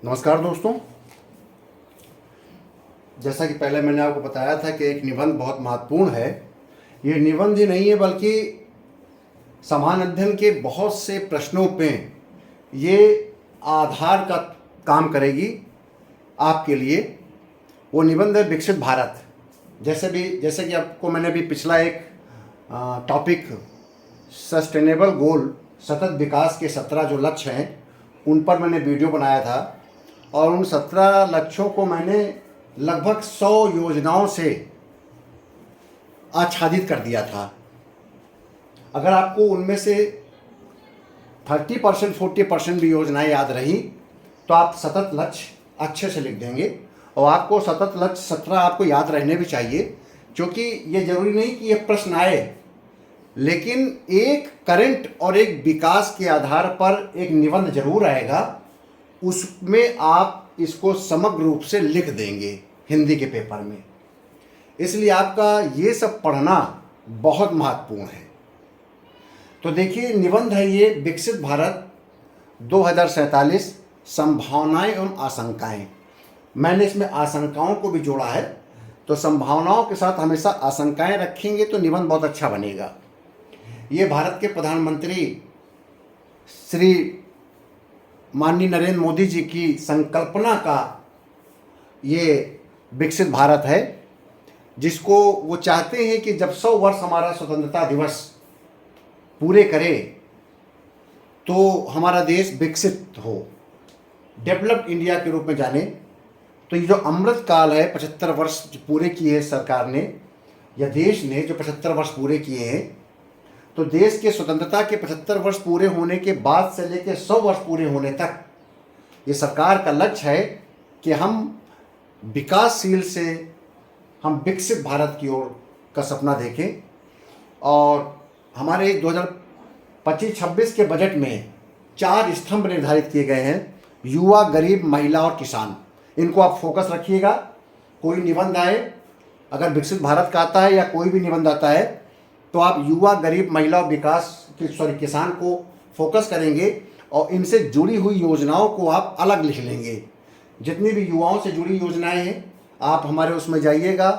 नमस्कार दोस्तों। जैसा कि पहले मैंने आपको बताया था कि एक निबंध बहुत महत्वपूर्ण है। ये निबंध ही नहीं है बल्कि समान अध्ययन के बहुत से प्रश्नों पे ये आधार का काम करेगी आपके लिए। वो निबंध है विकसित भारत। जैसे कि आपको मैंने अभी पिछला एक टॉपिक सस्टेनेबल गोल सतत विकास के 17 जो लक्ष्य हैं उन पर मैंने वीडियो बनाया था और उन 17 लक्ष्यों को मैंने लगभग 100 योजनाओं से आच्छादित कर दिया था। अगर आपको उनमें से 30% 40% भी योजनाएं याद रही तो आप सतत लक्ष्य अच्छे से लिख देंगे। और आपको सतत लक्ष्य 17 आपको याद रहने भी चाहिए, क्योंकि ये जरूरी नहीं कि ये प्रश्न आए, लेकिन एक करंट और एक विकास के आधार पर एक निबंध जरूर आएगा। उसमें आप इसको समग्र रूप से लिख देंगे हिंदी के पेपर में। इसलिए आपका ये सब पढ़ना बहुत महत्वपूर्ण है। तो देखिए, निबंध है ये विकसित भारत 2047 संभावनाएं एवं आशंकाएं। मैंने इसमें आशंकाओं को भी जोड़ा है, तो संभावनाओं के साथ हमेशा आशंकाएं रखेंगे तो निबंध बहुत अच्छा बनेगा। ये भारत के प्रधानमंत्री श्री माननीय नरेंद्र मोदी जी की संकल्पना का ये विकसित भारत है, जिसको वो चाहते हैं कि जब 100 वर्ष हमारा स्वतंत्रता दिवस पूरे करे तो हमारा देश विकसित हो, डेवलप्ड इंडिया के रूप में जाने। तो ये जो अमृत काल है, 75 वर्ष पूरे किए हैं सरकार ने या देश ने, जो 75 वर्ष पूरे किए हैं, तो देश के स्वतंत्रता के 75 वर्ष पूरे होने के बाद से लेकर 100 वर्ष पूरे होने तक ये सरकार का लक्ष्य है कि हम विकासशील से हम विकसित भारत की ओर का सपना देखें। और हमारे 2025-26 के बजट में 4 स्तंभ निर्धारित किए गए हैं: युवा, गरीब, महिला और किसान। इनको आप फोकस रखिएगा। कोई निबंध आए, अगर विकसित भारत का आता है या कोई भी निबंध आता है, तो आप युवा, गरीब, महिला और किसान को फोकस करेंगे और इनसे जुड़ी हुई योजनाओं को आप अलग लिख लेंगे। जितनी भी युवाओं से जुड़ी योजनाएं हैं आप हमारे उसमें जाइएगा।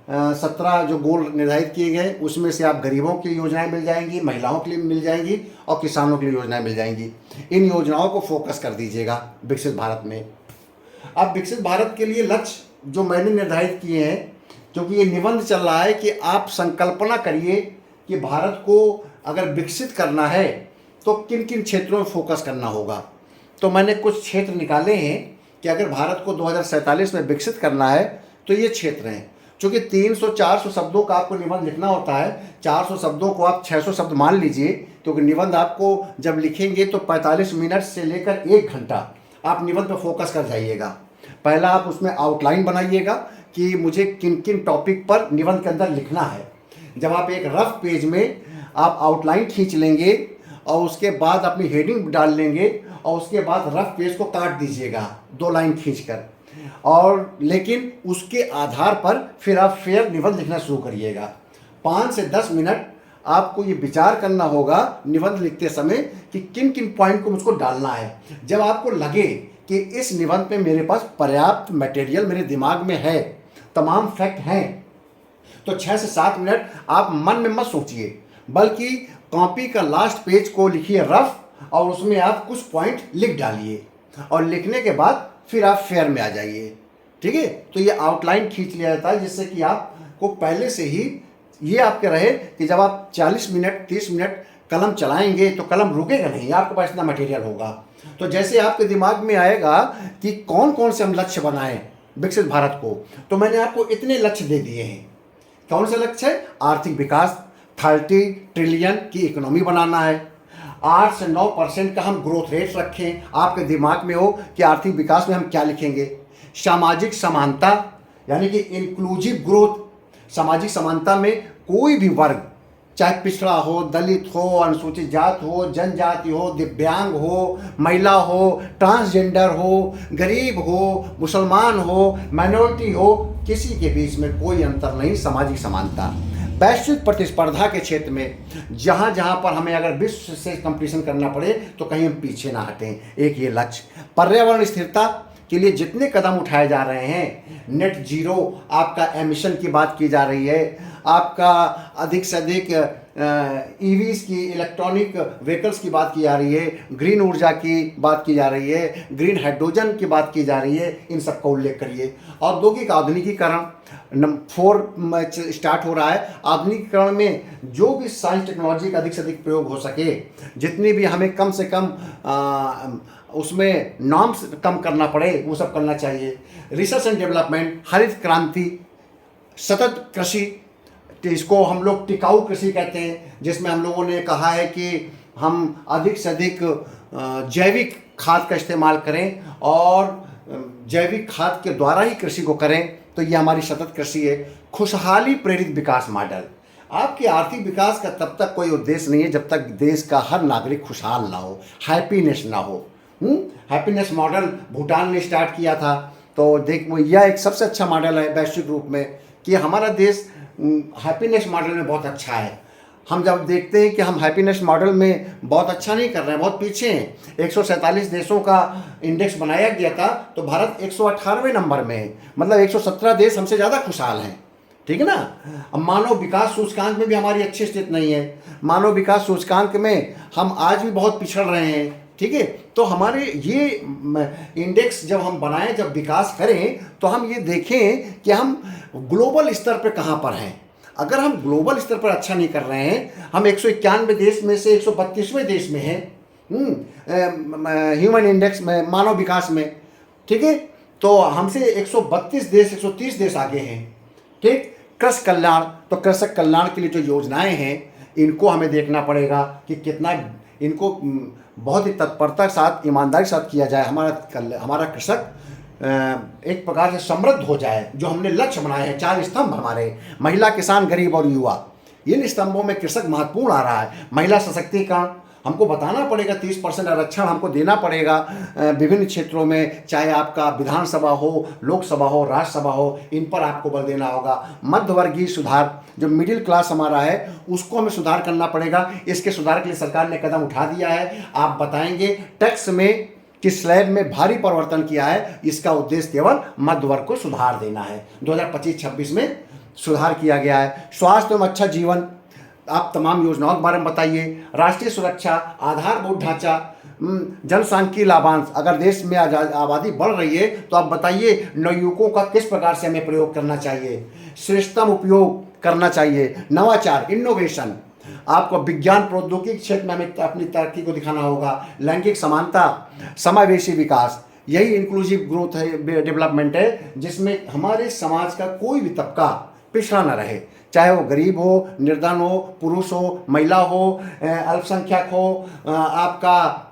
17 जो गोल निर्धारित किए गए उसमें से आप गरीबों की योजनाएं मिल जाएंगी, महिलाओं के लिए मिल जाएंगी और किसानों के लिए योजनाएं मिल जाएंगी। इन योजनाओं को फोकस कर दीजिएगा विकसित भारत में। अब विकसित भारत के लिए लक्ष्य जो मैंने निर्धारित किए हैं, क्योंकि ये निबंध चल रहा है कि आप संकल्पना करिए कि भारत को अगर विकसित करना है तो किन किन क्षेत्रों में फोकस करना होगा। तो मैंने कुछ क्षेत्र निकाले हैं कि अगर भारत को 2047 में विकसित करना है तो ये क्षेत्र हैं। चूँकि 300-400 शब्दों का आपको निबंध लिखना होता है, 400 शब्दों को आप 600 शब्द मान लीजिए, क्योंकि निबंध आपको जब लिखेंगे तो 45 मिनट से लेकर 1 घंटा आप निबंध पर फोकस कर जाइएगा। पहला आप उसमें आउटलाइन बनाइएगा कि मुझे किन किन टॉपिक पर निबंध के अंदर लिखना है। जब आप एक रफ पेज में आप आउटलाइन खींच लेंगे और उसके बाद अपनी हेडिंग डाल लेंगे और उसके बाद रफ पेज को काट दीजिएगा 2 लाइन खींचकर, और लेकिन उसके आधार पर फिर आप फेयर निबंध लिखना शुरू करिएगा। 5 से 10 मिनट आपको ये विचार करना होगा निबंध लिखते समय कि किन किन पॉइंट को मुझको डालना है। जब आपको लगे कि इस निबंध पे मेरे पास पर्याप्त मटेरियल मेरे दिमाग में है, तमाम फैक्ट हैं, तो 6 से 7 मिनट आप मन में मत सोचिए, बल्कि कॉपी का लास्ट पेज को लिखिए रफ और उसमें आप कुछ पॉइंट लिख डालिए और लिखने के बाद फिर आप फेयर में आ जाइए। ठीक है, तो ये आउटलाइन खींच लिया जाता है जिससे कि आपको पहले से ही ये आपके रहे कि जब आप 40 मिनट 30 मिनट कलम चलाएंगे तो कलम रुकेगा नहीं, आपके पास इतना मटेरियल होगा। तो जैसे आपके दिमाग में आएगा कि कौन कौन से हम लक्ष्य बनाएं विकसित भारत को, तो मैंने आपको इतने लक्ष्य दे दिए हैं। कौन सा लक्ष्य है? आर्थिक विकास, 30 ट्रिलियन की इकोनॉमी बनाना है। 8 से 9% का हम ग्रोथ रेट रखें। आपके दिमाग में हो कि आर्थिक विकास में हम क्या लिखेंगे। सामाजिक समानता यानी कि इंक्लूसिव ग्रोथ। सामाजिक समानता में कोई भी वर्ग, चाहे पिछड़ा हो, दलित हो, अनुसूचित जात हो, जनजाति हो, दिव्यांग हो, महिला हो, ट्रांसजेंडर हो, गरीब हो, मुसलमान हो, माइनॉरिटी हो, किसी के बीच में कोई अंतर नहीं। सामाजिक समानता। वैश्विक प्रतिस्पर्धा के क्षेत्र में जहाँ जहाँ पर हमें अगर विश्व से कंपटीशन करना पड़े तो कहीं हम पीछे ना हटें, एक ये लक्ष्य। पर्यावरण स्थिरता के लिए जितने कदम उठाए जा रहे हैं, नेट जीरो आपका एमिशन की बात की जा रही है, आपका अधिक से अधिक ईवीज की, इलेक्ट्रॉनिक व्हीकल्स की बात की जा रही है, ग्रीन ऊर्जा की बात की जा रही है, ग्रीन हाइड्रोजन की बात की जा रही है, इन सब का उल्लेख करिए। औद्योगिक आधुनिकीकरण नंबर 4 स्टार्ट हो रहा है। आधुनिकीकरण में जो भी साइंस टेक्नोलॉजी का अधिक से अधिक प्रयोग हो सके, जितनी भी हमें कम से कम उसमें नॉर्म्स कम करना पड़े, वो सब करना चाहिए। रिसर्च एंड डेवलपमेंट, हरित क्रांति, सतत कृषि, इसको हम लोग टिकाऊ कृषि कहते हैं, जिसमें हम लोगों ने कहा है कि हम अधिक से अधिक जैविक खाद का इस्तेमाल करें और जैविक खाद के द्वारा ही कृषि को करें, तो ये हमारी सतत कृषि है। खुशहाली प्रेरित विकास मॉडल, आपके आर्थिक विकास का तब तक कोई उद्देश्य नहीं है जब तक देश का हर नागरिक खुशहाल ना हो, हैप्पीनेस ना हो। हैप्पीनेस मॉडल भूटान ने स्टार्ट किया था, तो देख यह एक सबसे अच्छा मॉडल है वैश्विक रूप में कि हमारा देश हैप्पीनेस मॉडल में बहुत अच्छा है। हम जब देखते हैं कि हम हैप्पीनेस मॉडल में बहुत अच्छा नहीं कर रहे हैं, बहुत पीछे हैं। 147 देशों का इंडेक्स बनाया गया था, तो भारत 118वें नंबर में है, मतलब 117 देश हमसे ज़्यादा खुशहाल हैं, ठीक है ना। अब मानव विकास सूचकांक में भी हमारी अच्छी स्थिति नहीं है, मानव विकास सूचकांक में हम आज भी बहुत पिछड़ रहे हैं, ठीक है। तो हमारे ये इंडेक्स जब हम बनाएं, जब विकास करें, तो हम ये देखें कि हम ग्लोबल स्तर पर कहाँ पर हैं। अगर हम ग्लोबल स्तर पर अच्छा नहीं कर रहे हैं, हम 191 देश में से 132वें देश में हैं ह्यूमन इंडेक्स में, मानव विकास में, ठीक है, तो हमसे 132 देश, 130 देश आगे हैं, ठीक। कृषि कल्याण, तो कृषक कल्याण के लिए जो योजनाएं हैं, इनको हमें देखना पड़ेगा कि कितना इनको बहुत ही तत्परता के साथ, ईमानदारी के साथ किया जाए। हमारा कृषक एक प्रकार से समृद्ध हो जाए। जो हमने लक्ष्य बनाए हैं 4 स्तंभ हमारे, महिला, किसान, गरीब और युवा, इन स्तंभों में कृषक महत्वपूर्ण आ रहा है। महिला सशक्तिकरण, हमको बताना पड़ेगा, 30% आरक्षण हमको देना पड़ेगा विभिन्न क्षेत्रों में, चाहे आपका विधानसभा हो, लोकसभा हो, राज्यसभा हो, इन पर आपको बल देना होगा। मध्यवर्गीय सुधार, जो मिडिल क्लास हमारा है, उसको हमें सुधार करना पड़ेगा। इसके सुधार के लिए सरकार ने कदम उठा दिया है। आप बताएंगे टैक्स में कि स्लैब में भारी परिवर्तन किया है, इसका उद्देश्य केवल मध्य वर्ग को सुधार देना है। 2025-26 में सुधार किया गया है। स्वास्थ्य एवं अच्छा जीवन, आप तमाम योजनाओं के बारे में बताइए। राष्ट्रीय सुरक्षा, आधारभूत ढांचा, जनसांख्यिकीय लाभांश, अगर देश में आबादी बढ़ रही है तो आप बताइए नवयुवकों का किस प्रकार से हमें प्रयोग करना चाहिए, श्रेष्ठतम उपयोग करना चाहिए। नवाचार, इनोवेशन, आपको विज्ञान प्रौद्योगिकी क्षेत्र में हमें अपनी तरक्की को दिखाना होगा। लैंगिक समानता, समावेशी विकास, यही इंक्लूसिव ग्रोथ है, डेवलपमेंट है, जिसमें हमारे समाज का कोई भी तबका पिछड़ा न रहे, चाहे वो गरीब हो, निर्धन हो, पुरुष हो, महिला हो, अल्पसंख्यक हो, आपका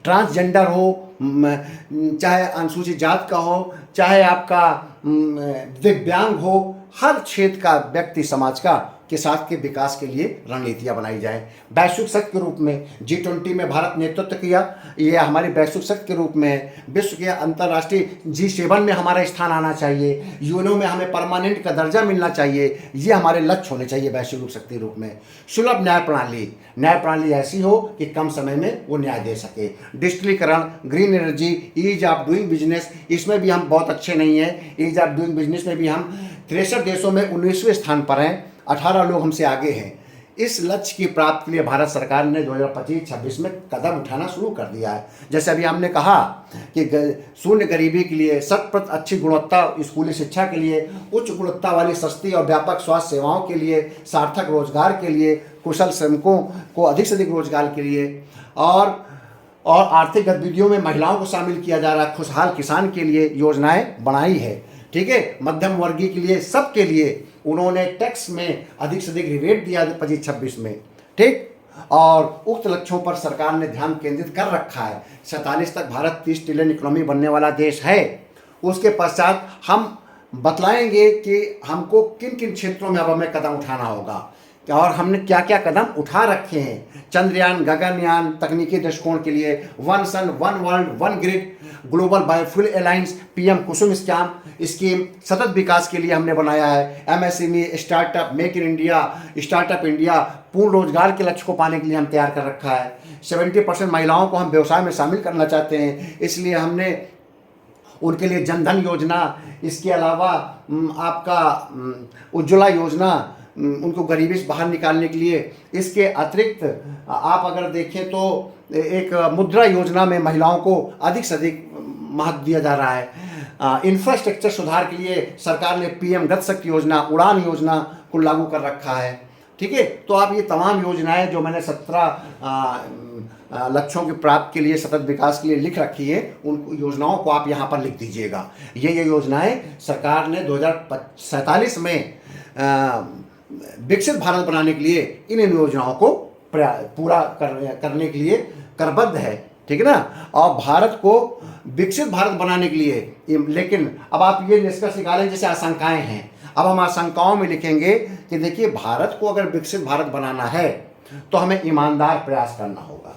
ट्रांसजेंडर हो, चाहे अनुसूचित जात का हो, चाहे आपका दिव्यांग हो, हर क्षेत्र का व्यक्ति समाज का के साथ के विकास के लिए रणनीतियां बनाई जाए। वैश्विक शक्ति के रूप में G20 में भारत नेतृत्व किया, ये हमारी वैश्विक शक्ति के रूप में है। विश्व के अंतर्राष्ट्रीय G7 में हमारा स्थान आना चाहिए, यूएनओ में हमें परमानेंट का दर्जा मिलना चाहिए, ये हमारे लक्ष्य होने चाहिए वैश्विक शक्ति के रूप में। सुलभ न्याय प्रणाली ऐसी हो कि कम समय में वो न्याय दे सके। डिजिटलीकरण, green energy, ease of doing business, इसमें भी हम बहुत अच्छे नहीं हैं। ईज ऑफ डूइंग बिजनेस में भी हम 63 देशों में 19वें स्थान पर हैं, 18 लोग हमसे आगे हैं। इस लक्ष्य की प्राप्ति के लिए भारत सरकार ने 2025-26 में कदम उठाना शुरू कर दिया है। जैसे अभी हमने कहा कि शून्य गरीबी के लिए, 100% अच्छी गुणवत्ता स्कूली शिक्षा के लिए, उच्च गुणवत्ता वाली सस्ती और व्यापक स्वास्थ्य सेवाओं के लिए, सार्थक रोजगार के लिए, कुशल श्रमिकों को अधिक से अधिक रोजगार के लिए, और आर्थिक गतिविधियों में महिलाओं को शामिल किया जा रहा है। खुशहाल किसान के लिए योजनाएं बनाई है, ठीक है। मध्यम वर्गीय के लिए, सबके लिए उन्होंने टैक्स में अधिक से अधिक रिबेट दिया 25-26 में, ठीक। और उक्त लक्ष्यों पर सरकार ने ध्यान केंद्रित कर रखा है। 47 तक भारत 30 ट्रिलियन इकोनॉमी बनने वाला देश है। उसके पश्चात हम बतलाएंगे कि हमको किन किन क्षेत्रों में अब हमें कदम उठाना होगा और हमने क्या क्या कदम उठा रखे हैं। चंद्रयान, गगनयान, तकनीकी दृष्टिकोण के लिए, one sun, one world, one grid, global biofuel alliance, PM Kusum scheme, सतत विकास के लिए हमने बनाया है। MSME, startup, make in India, startup India, पूर्ण रोजगार के लक्ष्य को पाने के लिए हम तैयार कर रखा है। 70% महिलाओं को हम व्यवसाय में शामिल करना चाहते हैं, इसलिए हमने उनके लिए जनधन योजना, इसके अलावा आपका उज्ज्वला योजना, उनको गरीबी से बाहर निकालने के लिए। इसके अतिरिक्त आप अगर देखें तो एक मुद्रा योजना में महिलाओं को अधिक से अधिक महत्व दिया जा रहा है। इंफ्रास्ट्रक्चर सुधार के लिए सरकार ने पीएम गति शक्ति योजना, उड़ान योजना को लागू कर रखा है। ठीक है, तो आप ये तमाम योजनाएं जो मैंने 17 लक्ष्यों की प्राप्ति के लिए, सतत विकास के लिए लिख रखी है, उन योजनाओं को आप यहाँ पर लिख दीजिएगा। ये योजनाएं सरकार ने 2047 में विकसित भारत बनाने के लिए इन योजनाओं को पूरा करने के लिए करबद्ध है। ठीक है ना। और भारत को विकसित भारत बनाने के लिए, लेकिन अब आप ये निष्कर्ष निकालें जैसे आशंकाएं हैं, अब हम आशंकाओं में लिखेंगे कि देखिए भारत को अगर विकसित भारत बनाना है तो हमें ईमानदार प्रयास करना होगा।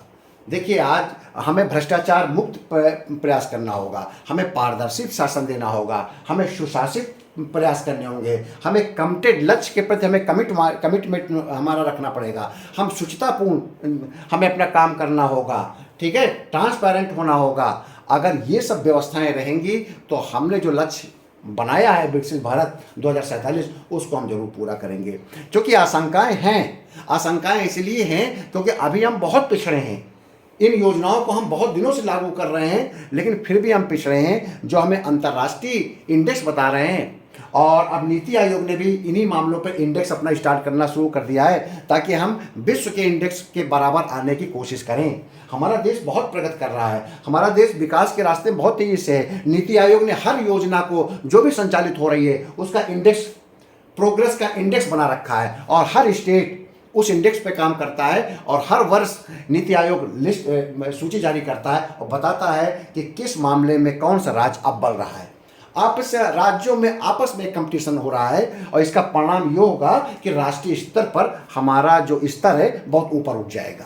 देखिए आज हमें भ्रष्टाचार मुक्त प्रयास करना होगा, हमें पारदर्शी शासन देना होगा, हमें सुशासित प्रयास करने होंगे, हमें कमिटेड लक्ष्य के प्रति हमें कमिटमेंट हमारा रखना पड़ेगा, हम शुचितापूर्ण हमें अपना काम करना होगा। ठीक है, ट्रांसपेरेंट होना होगा। अगर ये सब व्यवस्थाएं रहेंगी तो हमने जो लक्ष्य बनाया है विकसित भारत 2047 उसको हम जरूर पूरा करेंगे। क्योंकि आशंकाएं हैं, आशंकाएं इसलिए हैं क्योंकि अभी हम बहुत पिछड़े हैं। इन योजनाओं को हम बहुत दिनों से लागू कर रहे हैं लेकिन फिर भी हम पिछड़े हैं, जो हमें अंतर्राष्ट्रीय इंडेक्स बता रहे हैं। और अब नीति आयोग ने भी इन्हीं मामलों पर इंडेक्स अपना स्टार्ट करना शुरू कर दिया है ताकि हम विश्व के इंडेक्स के बराबर आने की कोशिश करें। हमारा देश बहुत प्रगति कर रहा है, हमारा देश विकास के रास्ते में बहुत तेजी से है। नीति आयोग ने हर योजना को जो भी संचालित हो रही है उसका इंडेक्स, प्रोग्रेस का इंडेक्स बना रखा है और हर स्टेट उस इंडेक्स पे काम करता है और हर वर्ष नीति आयोग लिस्ट सूची जारी करता है और बताता है कि किस मामले में कौन सा राज्य अव्वल रहा है। आपस राज्यों में आपस में कंपटीशन हो रहा है और इसका परिणाम ये होगा कि राष्ट्रीय स्तर पर हमारा जो स्तर है बहुत ऊपर उठ जाएगा।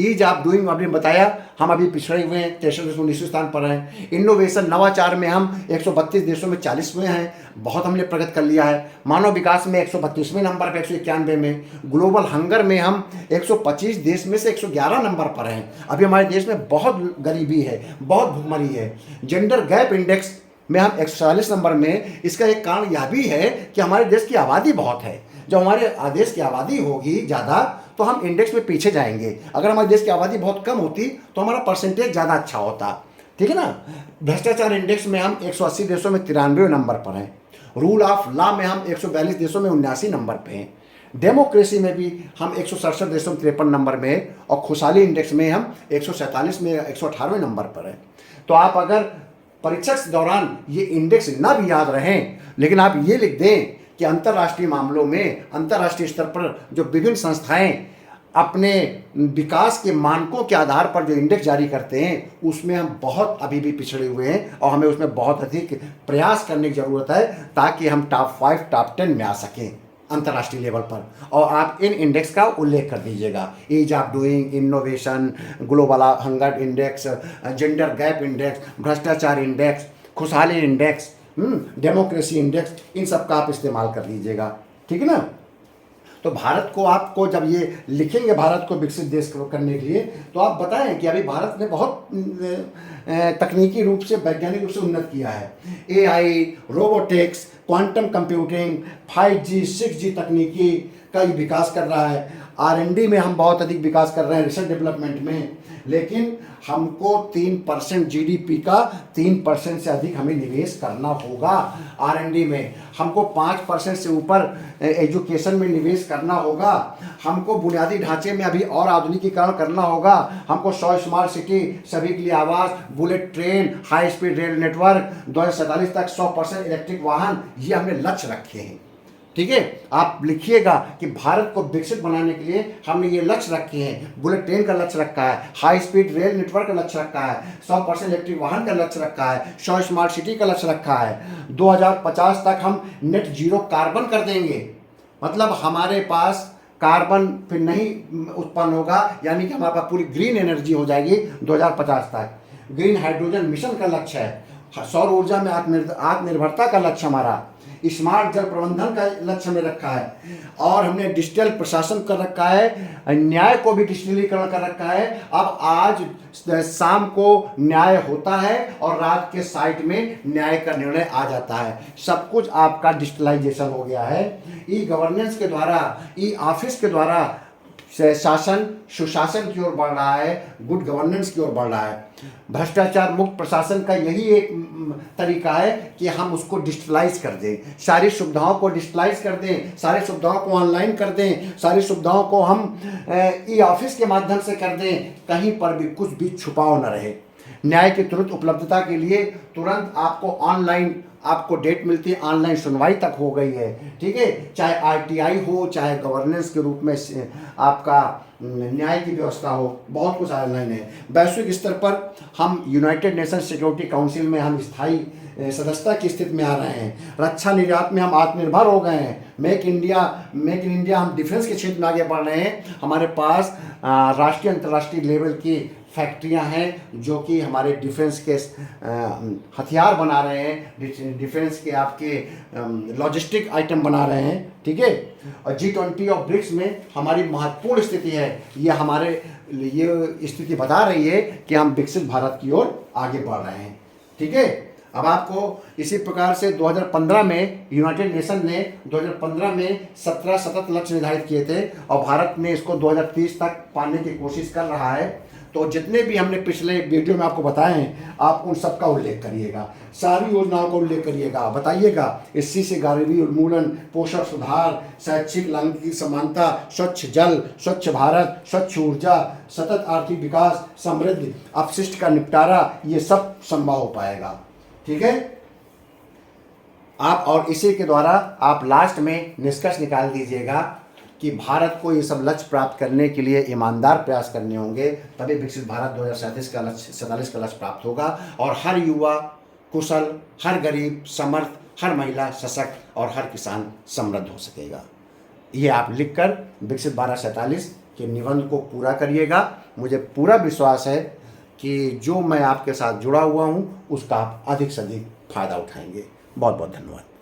ईज ऑफ डूइंग आपने बताया, हम अभी पिछड़े हुए हैं, 63 स्थान पर हैं। इनोवेशन नवाचार में हम 132 देशों में 40वें हैं, बहुत हमने प्रगति कर लिया है। मानव विकास में 132वें नंबर पर 191 में। ग्लोबल हंगर में हम 125 देश में से 111 नंबर पर हैं। अभी हमारे देश में बहुत गरीबी है, बहुत भुखमरी है। जेंडर गैप इंडेक्स में हम 140 नंबर में। इसका एक कारण यह भी है कि हमारे देश की आबादी बहुत है। जब हमारे देश की आबादी होगी ज़्यादा तो हम इंडेक्स में पीछे जाएंगे। अगर हमारे देश की आबादी बहुत कम होती तो हमारा परसेंटेज ज़्यादा अच्छा होता। ठीक है ना। भ्रष्टाचार इंडेक्स में हम 180 देशों में 93 नंबर पर हैं। रूल ऑफ लॉ में हम 142 देशों में 79 नंबर पर हैं। डेमोक्रेसी में भी हम 167 देशों में 53 नंबर में हैं और खुशहाली इंडेक्स में हम 147 में 118वें नंबर पर हैं। तो आप अगर परीक्षा के दौरान ये इंडेक्स ना भी याद रहें लेकिन आप ये लिख दें कि अंतर्राष्ट्रीय मामलों में, अंतर्राष्ट्रीय स्तर पर जो विभिन्न संस्थाएं अपने विकास के मानकों के आधार पर जो इंडेक्स जारी करते हैं उसमें हम बहुत अभी भी पिछड़े हुए हैं और हमें उसमें बहुत अधिक प्रयास करने की ज़रूरत है ताकि हम टॉप 5, टॉप 10 में आ सकें अंतर्राष्ट्रीय लेवल पर। और आप इन इंडेक्स का उल्लेख कर दीजिएगा, ease of doing, innovation, global hunger index, gender gap index, भ्रष्टाचार इंडेक्स, खुशहाली इंडेक्स, डेमोक्रेसी इंडेक्स, इन सब का आप इस्तेमाल कर लीजिएगा। ठीक है ना। तो भारत को, आपको जब ये लिखेंगे भारत को विकसित देश करने के लिए तो आप बताएं कि अभी भारत ने बहुत तकनीकी रूप से, वैज्ञानिक रूप से उन्नत किया है। AI, robotics, quantum computing, 5G, 6G तकनीकी का ही विकास कर रहा है। R&D में हम बहुत अधिक विकास कर रहे हैं, रिसर्च डेवलपमेंट में। लेकिन हमको 3% GDP का 3% से अधिक हमें निवेश करना होगा R&D में। हमको 5% से ऊपर एजुकेशन में निवेश करना होगा। हमको बुनियादी ढांचे में अभी और आधुनिकीकरण करना होगा। हमको 100 स्मार्ट सिटी, सभी के लिए आवास, bullet train, high speed rail network, 2047 तक 100% इलेक्ट्रिक वाहन, ये हमने लक्ष्य रखे हैं। ठीक है, आप लिखिएगा कि भारत को विकसित बनाने के लिए हमने ये लक्ष्य रखे हैं। बुलेट ट्रेन का लक्ष्य रखा है, हाई स्पीड रेल नेटवर्क का लक्ष्य रखा है, 100% इलेक्ट्रिक वाहन का लक्ष्य रखा है, 100 स्मार्ट सिटी का लक्ष्य रखा है। 2050 तक हम नेट जीरो कार्बन कर देंगे, मतलब हमारे पास कार्बन फिर नहीं उत्पन्न होगा, यानी कि हमारे पास पूरी ग्रीन एनर्जी हो जाएगी 2050 तक। ग्रीन हाइड्रोजन मिशन का लक्ष्य है सौर ऊर्जा में आत्मनिर्भरता का लक्ष्य हमारा, स्मार्ट जल प्रबंधन का लक्ष्य हमें रखा है, और हमने डिजिटल प्रशासन कर रखा है, न्याय को भी डिजिटलीकरण कर रखा है। अब आज शाम को न्याय होता है और रात के साइट में न्याय का निर्णय आ जाता है। सब कुछ आपका डिजिटलाइजेशन हो गया है। ई गवर्नेंस के द्वारा, ई ऑफिस के द्वारा शासन सुशासन की ओर बढ़ रहा है, गुड गवर्नेंस की ओर बढ़ रहा है। भ्रष्टाचार मुक्त प्रशासन का यही एक तरीका है कि हम उसको डिजिटलाइज कर दें, सारी सुविधाओं को डिजिटलाइज कर दें, सारी सुविधाओं को ऑनलाइन कर दें, सारी सुविधाओं को हम ई ऑफिस के माध्यम से कर दें, कहीं पर भी कुछ भी छुपाव न रहे। न्याय की तुरंत उपलब्धता के लिए तुरंत आपको ऑनलाइन आपको डेट मिलती है, ऑनलाइन सुनवाई तक हो गई है, ठीक है। चाहे आरटीआई हो, चाहे गवर्नेंस के रूप में आपका न्याय की व्यवस्था हो, बहुत कुछ ऑनलाइन है। वैश्विक स्तर पर हम यूनाइटेड नेशन सिक्योरिटी काउंसिल में हम स्थायी सदस्यता की स्थिति में आ रहे हैं। रक्षा निर्यात में हम आत्मनिर्भर हो गए हैं। मेक इन इंडिया हम डिफेंस के क्षेत्र में आगे बढ़ रहे हैं। हमारे पास राष्ट्रीय अंतर्राष्ट्रीय लेवल की फैक्ट्रियां हैं जो कि हमारे डिफेंस के हथियार बना रहे हैं, डिफेंस के आपके लॉजिस्टिक आइटम बना रहे हैं, ठीक है। और G20 और ब्रिक्स में हमारी महत्वपूर्ण स्थिति है। ये स्थिति बता रही है कि हम विकसित भारत की ओर आगे बढ़ रहे हैं, ठीक है। अब आपको इसी प्रकार से 2015 में यूनाइटेड नेशन ने 2015 में 17 सतत लक्ष्य निर्धारित किए थे और भारत में इसको 2030 तक पाने की कोशिश कर रहा है। तो जितने भी हमने पिछले वीडियो में आपको बताए हैं, आप उन सब का उल्लेख करिएगा, सारी योजनाओं का उल्लेख करिएगा, बताइएगा इसी से गरीबी उन्मूलन, पोषण सुधार, शैक्षिक लैंगिक समानता, स्वच्छ जल, स्वच्छ भारत, स्वच्छ ऊर्जा, सतत आर्थिक विकास, समृद्धि, अपशिष्ट का निपटारा, ये सब संभव हो पाएगा, ठीक है। आप और इसी के द्वारा आप लास्ट में निष्कर्ष निकाल दीजिएगा कि भारत को ये सब लक्ष्य प्राप्त करने के लिए ईमानदार प्रयास करने होंगे, तभी विकसित भारत 2047 का लक्ष्य प्राप्त होगा और हर युवा कुशल, हर गरीब समर्थ, हर महिला सशक्त और हर किसान समृद्ध हो सकेगा। ये आप लिखकर विकसित भारत 47 के निबंध को पूरा करिएगा। मुझे पूरा विश्वास है कि जो मैं आपके साथ जुड़ा हुआ हूँ उसका आप अधिक से अधिक फायदा उठाएंगे। बहुत बहुत धन्यवाद।